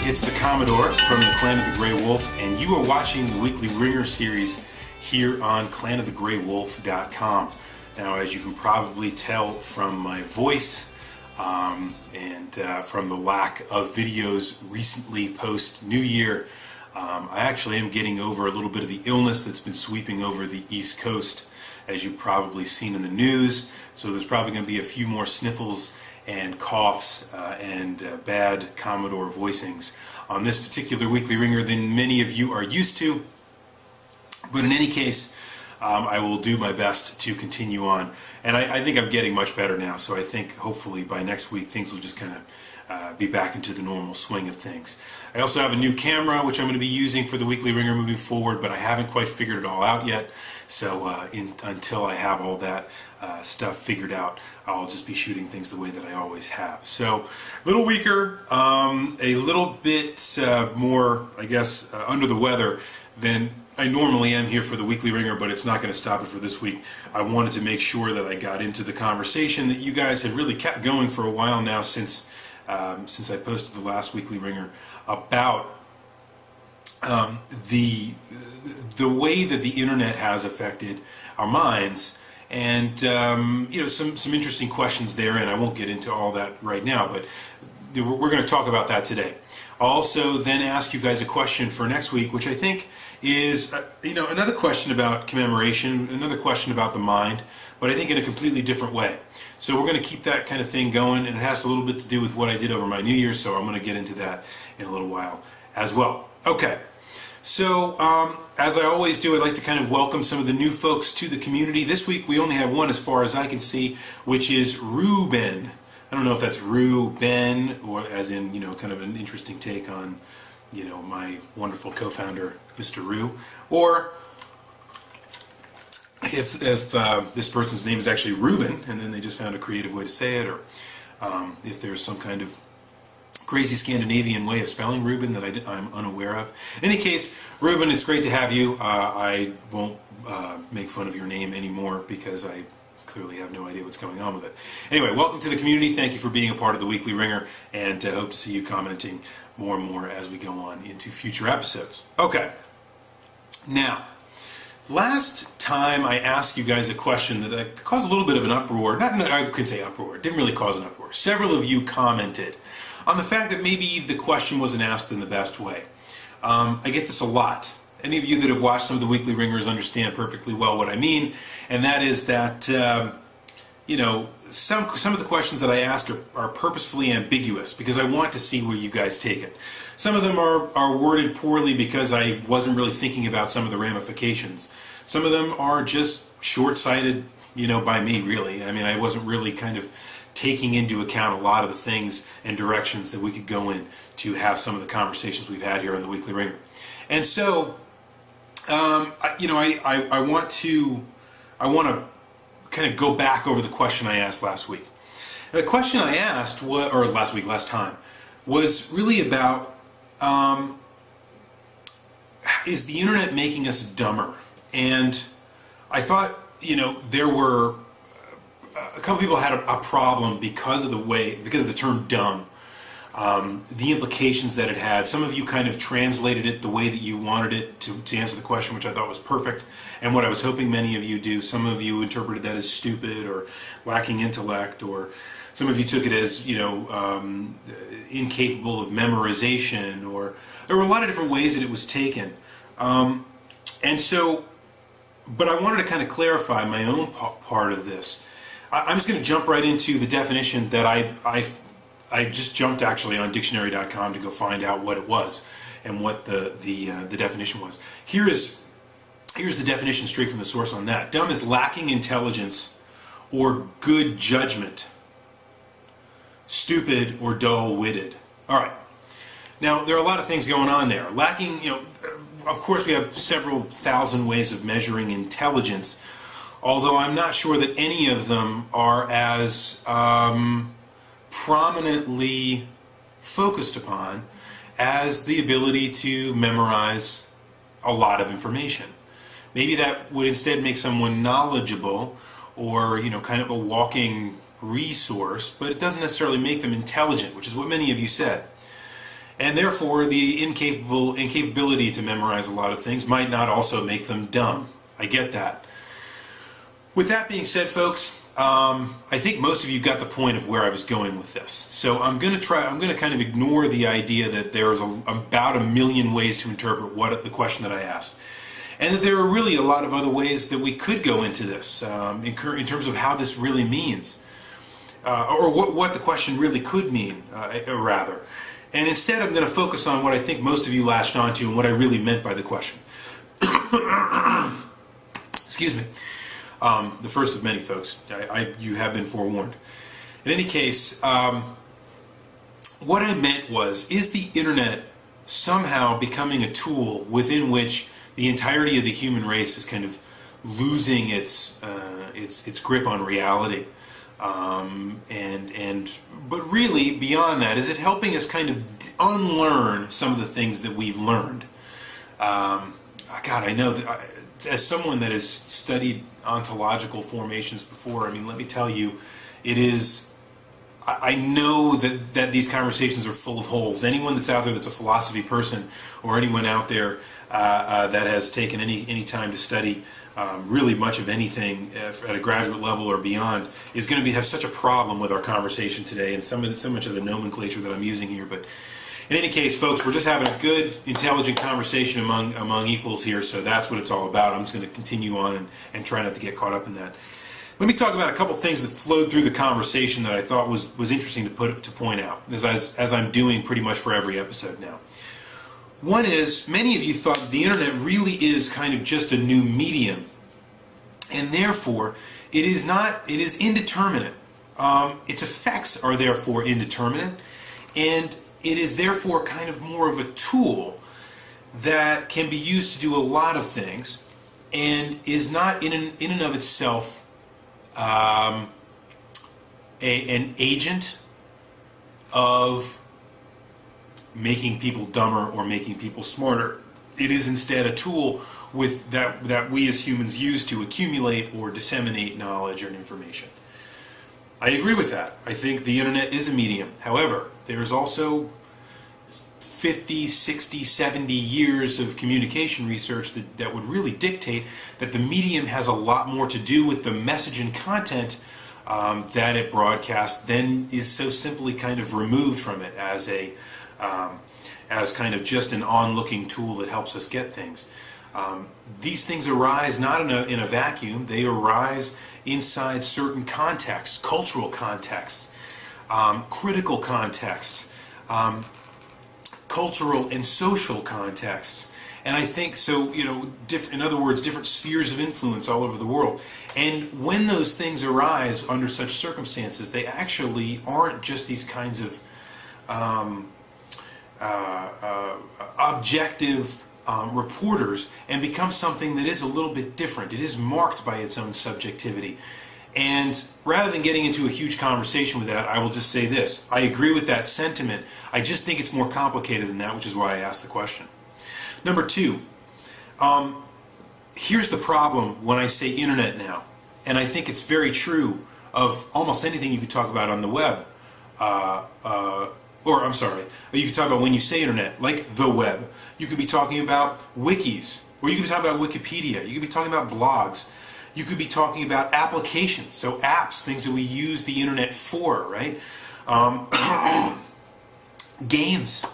It's the Commodore from the Clan of the Grey Wolf, and you are watching the weekly Wringer series here on clanofthegraywolf.com. Now, as you can probably tell from my voice and from the lack of videos recently post New Year, I actually am getting over a little bit of the illness that's been sweeping over the East Coast, as you've probably seen in the news. So there's probably going to be a few more sniffles and coughs and bad Commodore voicings on this particular weekly Wringer than many of you are used to. But in any case, I will do my best to continue on. And I think I'm getting much better now, so I think hopefully by next week things will just kind of be back into the normal swing of things. I also have a new camera which I'm going to be using for the weekly Wringer moving forward, but I haven't quite figured it all out yet. So until I have all that stuff figured out, I'll just be shooting things the way that I always have. So a little weaker, a little bit more, I guess, under the weather than I normally am here for the weekly Wringer, but it's not going to stop it for this week. I wanted to make sure that I got into the conversation that you guys have really kept going for a while now since I posted the last weekly Wringer about the way that the internet has affected our minds, and you know, some interesting questions there, and I won't get into all that right now, but we're going to talk about that today. I'll also then ask you guys a question for next week, which I think is you know, another question about commemoration, another question about the mind, but I think in a completely different way. So we're going to keep that kind of thing going, and it has a little bit to do with what I did over my New Year, so I'm going to get into that in a little while as well. Okay. So, as I always do, I'd like to kind of welcome some of the new folks to the community. This week we only have one as far as I can see, which is Ruben. I don't know if that's Ruben, or as in, you know, kind of an interesting take on, you know, my wonderful co-founder, Mr. Rue, or if this person's name is actually Ruben, and then they just found a creative way to say it, or if there's some kind of crazy Scandinavian way of spelling Ruben that I'm unaware of. In any case, Ruben, it's great to have you. I won't make fun of your name anymore because I clearly have no idea what's going on with it. Anyway, welcome to the community. Thank you for being a part of the weekly Wringer, and hope to see you commenting more and more as we go on into future episodes. Okay. Now, last time I asked you guys a question that caused a little bit of an uproar. Not I could say uproar. It didn't really cause an uproar. Several of you commented on the fact that maybe the question wasn't asked in the best way. I get this a lot. Any of you that have watched some of the weekly Wringers understand perfectly well what I mean, and that is that you know, some of the questions that I ask are purposefully ambiguous because I want to see where you guys take it. Some of them are worded poorly because I wasn't really thinking about some of the ramifications. Some of them are just short-sighted, you know, by me, really. I mean, I wasn't really kind of taking into account a lot of the things and directions that we could go in to have some of the conversations we've had here on the weekly Wringer. And so, you know, I want to kind of go back over the question I asked last week. And the question I asked, last time, was really about, is the internet making us dumber? And I thought, you know, there were a couple people had a problem because of the term dumb, the implications that it had. Some of you kind of translated it the way that you wanted it to answer the question, which I thought was perfect, and what I was hoping many of you do. Some of you interpreted that as stupid or lacking intellect, or some of you took it as, you know, incapable of memorization, or there were a lot of different ways that it was taken. And so, but I wanted to kind of clarify my own part of this. I'm just going to jump right into the definition that I just jumped actually on dictionary.com to go find out what it was and what the definition was. Here's the definition straight from the source on that. Dumb is lacking intelligence or good judgment. Stupid or dull-witted. All right. Now, there are a lot of things going on there. Lacking, you know, of course we have several thousand ways of measuring intelligence, although I'm not sure that any of them are as prominently focused upon as the ability to memorize a lot of information. Maybe that would instead make someone knowledgeable, or, you know, kind of a walking resource, but it doesn't necessarily make them intelligent, which is what many of you said. And therefore, the incapability to memorize a lot of things might not also make them dumb. I get that. With that being said, folks, I think most of you got the point of where I was going with this. So I'm going to kind of ignore the idea that there's about a million ways to interpret the question that I asked. And that there are really a lot of other ways that we could go into this in terms of how this really means. Or what the question really could mean, rather. And instead I'm going to focus on what I think most of you latched onto and what I really meant by the question. Excuse me. The first of many, folks. You have been forewarned. In any case, what I meant was, is the internet somehow becoming a tool within which the entirety of the human race is kind of losing its grip on reality? But really, beyond that, is it helping us kind of unlearn some of the things that we've learned? God, I know that as someone that has studied ontological formations before, I mean, let me tell you, it is. I know that these conversations are full of holes. Anyone that's out there that's a philosophy person, or anyone out there that has taken any time to study really much of anything at a graduate level or beyond, is going to have such a problem with our conversation today and so much of the nomenclature that I'm using here. But in any case, folks, we're just having a good, intelligent conversation among equals here, so that's what it's all about. I'm just going to continue on and try not to get caught up in that. Let me talk about a couple things that flowed through the conversation that I thought was interesting to point out, as I'm doing pretty much for every episode now. One is, many of you thought that the internet really is kind of just a new medium, and therefore it is indeterminate. Its effects are therefore indeterminate, and it is therefore kind of more of a tool that can be used to do a lot of things, and is not in and of itself an agent of making people dumber or making people smarter. It is instead a tool that we as humans use to accumulate or disseminate knowledge or information. I agree with that. I think the internet is a medium. However, there's also 50, 60, 70 years of communication research that would really dictate that the medium has a lot more to do with the message and content that it broadcasts than is so simply kind of removed from it as kind of just an on-looking tool that helps us get things. These things arise not in a vacuum. They arise inside certain contexts, cultural contexts, critical contexts, cultural and social contexts. And I think so, in other words, different spheres of influence all over the world. And when those things arise under such circumstances, they actually aren't just these kinds of objective reporters, and become something that is a little bit different. It is marked by its own subjectivity. And rather than getting into a huge conversation with that, I will just say this. I agree with that sentiment. I just think it's more complicated than that, which is why I asked the question. Number two, here's the problem when I say internet now. And I think it's very true of almost anything you could talk about on the web. You could talk about when you say internet, like the web. You could be talking about wikis, or you could be talking about Wikipedia. You could be talking about blogs. You could be talking about applications, so apps, things that we use the internet for, right? Games.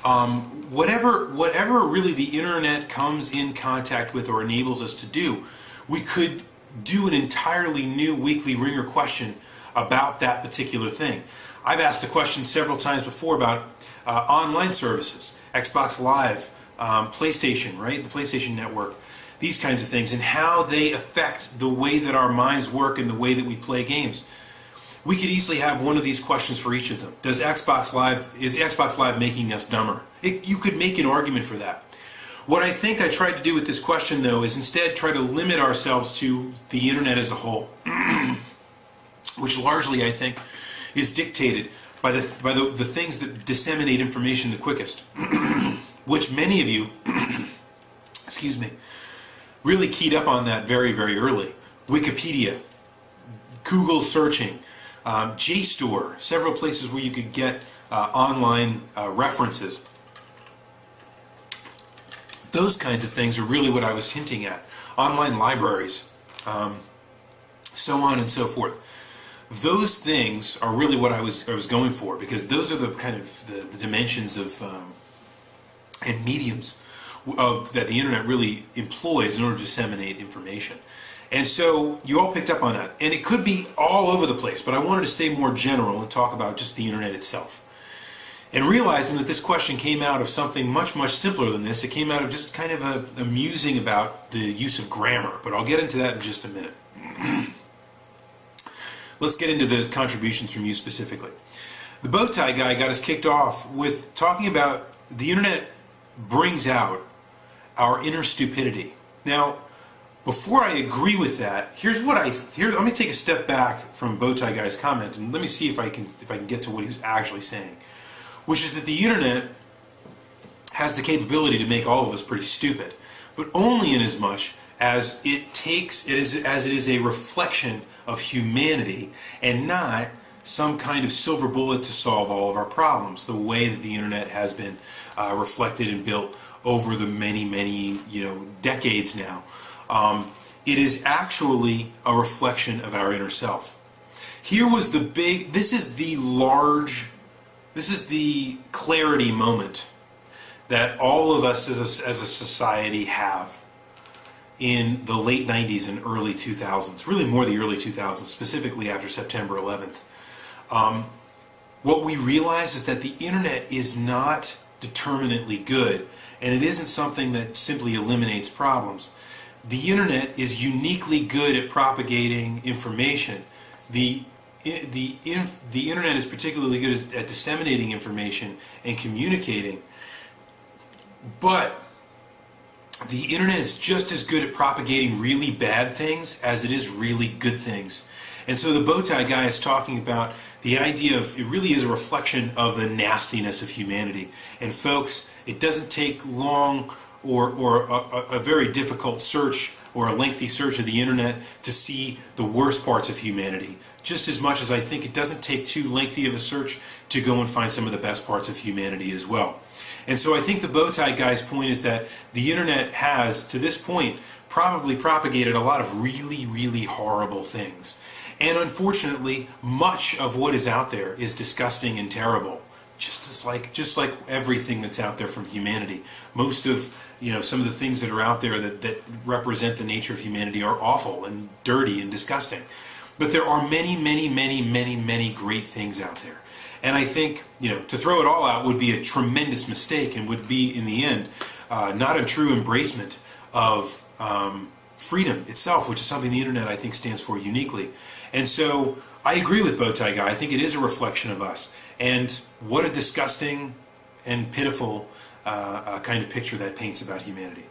Whatever really the internet comes in contact with or enables us to do, we could do an entirely new weekly Wringer question about that particular thing. I've asked a question several times before about online services, Xbox Live, PlayStation, right? The PlayStation Network, these kinds of things, and how they affect the way that our minds work and the way that we play games. We could easily have one of these questions for each of them. Is Xbox Live making us dumber? You could make an argument for that. What I think I tried to do with this question, though, is instead try to limit ourselves to the internet as a whole, which largely, I think, is dictated by the things that disseminate information the quickest, which many of you, excuse me, really keyed up on that very, very early. Wikipedia, Google searching, JSTOR, several places where you could get online references. Those kinds of things are really what I was hinting at. Online libraries, so on and so forth. Those things are really what I was going for, because those are the kind of the dimensions of and mediums that the internet really employs in order to disseminate information. And so you all picked up on that. And it could be all over the place, but I wanted to stay more general and talk about just the internet itself. And realizing that this question came out of something much, much simpler than this. It came out of just kind of a musing about the use of grammar, but I'll get into that in just a minute. Let's get into the contributions from you specifically. The bow tie guy got us kicked off with talking about the internet brings out our inner stupidity. Now, before I agree with that, let me take a step back from bow tie guy's comment and let me see if I can get to what he was actually saying, which is that the internet has the capability to make all of us pretty stupid, but only in as much as it is a reflection of humanity and not some kind of silver bullet to solve all of our problems, the way that the internet has been reflected and built over the many decades now. It is actually a reflection of our inner self. This is the clarity moment that all of us as a society have in the late 90s and early 2000s, really more the early 2000s, specifically after September 11th. What we realize is that the internet is not determinately good, and it isn't something that simply eliminates problems. The internet is uniquely good at propagating information. The internet is particularly good at disseminating information and communicating, but the internet is just as good at propagating really bad things as it is really good things. And so the bow tie guy is talking about the idea of it really is a reflection of the nastiness of humanity. And folks, it doesn't take long or a very difficult search or a lengthy search of the internet to see the worst parts of humanity. Just as much as I think it doesn't take too lengthy of a search to go and find some of the best parts of humanity as well. And so I think the bow tie guy's point is that the internet has, to this point, probably propagated a lot of really, really horrible things. And unfortunately, much of what is out there is disgusting and terrible, just like everything that's out there from humanity. Most of some of the things that are out there that represent the nature of humanity are awful and dirty and disgusting. But there are many, many, many, many, many great things out there. And I think, to throw it all out would be a tremendous mistake and would be, in the end, not a true embracement of freedom itself, which is something the internet, I think, stands for uniquely. And so I agree with bow tie guy. I think it is a reflection of us. And what a disgusting and pitiful kind of picture that paints about humanity.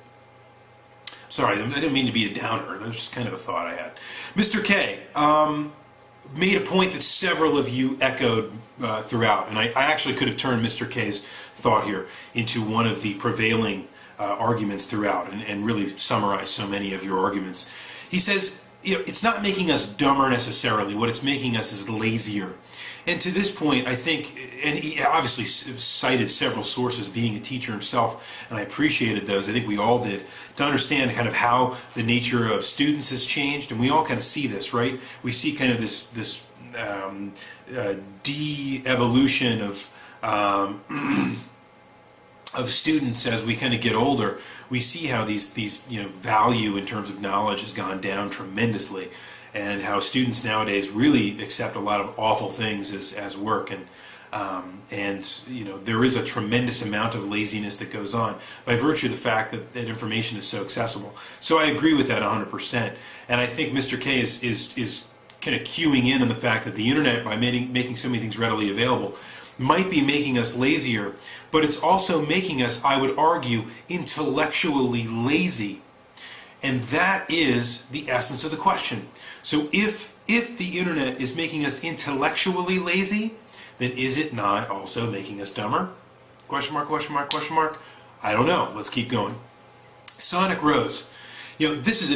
Sorry, I didn't mean to be a downer. That was just kind of a thought I had. Mr. K made a point that several of you echoed throughout, and I actually could have turned Mr. K's thought here into one of the prevailing arguments throughout and really summarize so many of your arguments. He says, it's not making us dumber necessarily. What it's making us is lazier. And to this point, I think, and he obviously cited several sources, being a teacher himself, and I appreciated those. I think we all did, to understand kind of how the nature of students has changed, and we all kind of see this, right? We see kind of this de-evolution of students as we kind of get older. We see how these value in terms of knowledge has gone down tremendously, and how students nowadays really accept a lot of awful things as work, and there is a tremendous amount of laziness that goes on by virtue of the fact that information is so accessible. So I agree with that 100%, and I think Mr. K is kind of cueing in on the fact that the internet, by making so many things readily available, might be making us lazier, but it's also making us, I would argue, intellectually lazy. And that is the essence of the question. So if the internet is making us intellectually lazy, then is it not also making us dumber? Question mark, question mark, question mark. I don't know. Let's keep going. Sonic Rose. This is